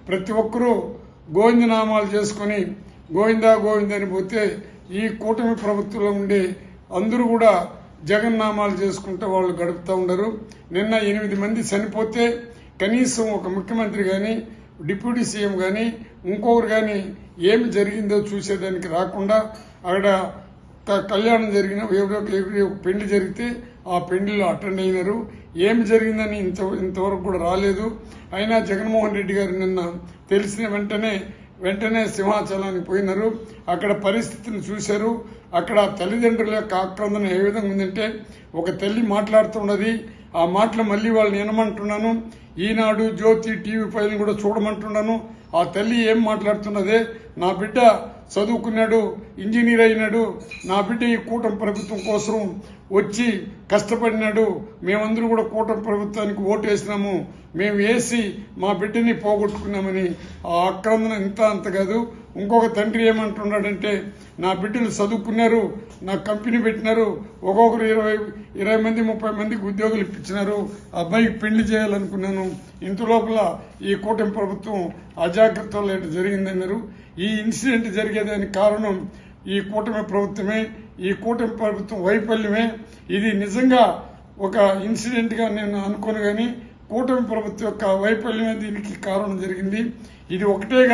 ప్రతి ఒక్కరూ గోవిందనామాలు చేసుకుని గోవిందా గోవిందని పోతే ఈ కూటమి ప్రభుత్వంలో ఉండే అందరూ కూడా జగన్నామాలు చేసుకుంటూ వాళ్ళు గడుపుతూ ఉండరు. నిన్న 8 మంది చనిపోతే కనీసం ఒక ముఖ్యమంత్రి కానీ డిప్యూటీ సీఎం కానీ ఇంకొకరు కానీ ఏమి జరిగిందో చూసేదానికి రాకుండా అక్కడ కళ్యాణం జరిగిన ఎవరో పెళ్లి జరిగితే ఆ పెళ్లిలో అటెండ్ అయినారు. ఏమి జరిగిందని ఇంతవరకు కూడా రాలేదు. అయినా జగన్మోహన్ రెడ్డి గారు నిన్న తెలిసిన వెంటనే సింహాచలానికి పోయినారు. అక్కడ పరిస్థితిని చూశారు. అక్కడ తల్లిదండ్రుల యొక్క ఆక్రందన ఏ విధంగా ఉందంటే ఒక తల్లి మాట్లాడుతున్నది. ఆ మాటలు మళ్ళీ వాళ్ళని వినమంటున్నాను. ఈనాడు జ్యోతి టీవీ ఫైల్ని కూడా చూడమంటున్నాను. ఆ తల్లి ఏం మాట్లాడుతున్నదే, నా బిడ్డ చదువుకున్నాడు, ఇంజనీర్ అయినాడు, నా బిడ్డ ఈ కూటమి ప్రభుత్వం కోసం వచ్చి కష్టపడినాడు, మేమందరూ కూడా కూటమి ప్రభుత్వానికి ఓటు వేసినాము, మేము వేసి మా బిడ్డని పోగొట్టుకున్నామని ఆ ఆక్రందన అంత కాదు. ఇంకొక తండ్రి ఏమంటున్నాడంటే, నా బిడ్డలు చదువుకున్నారు, నా కంపెనీ పెట్టినారు, ఒక్కొక్కరు 20 మంది 30 మందికి ఉద్యోగులు ఇప్పించినారు, అబ్బాయికి పెళ్లి చేయాలనుకున్నాను, ఇంతలోపల ఈ కూటమి ప్రభుత్వం అజాగ్రత్తలో జరిగిందన్నారు. ఈ ఇన్సిడెంట్ జరిగేదానికి కారణం ఈ కూటమి ప్రభుత్వమే, ఈ కూటమి ప్రభుత్వం వైఫల్యమే. ఇది నిజంగా ఒక ఇన్సిడెంట్గా నేను అనుకోను, కానీ కూటమి ప్రభుత్వం యొక్క వైఫల్యమే దీనికి కారణం జరిగింది. ఇది ఒకటే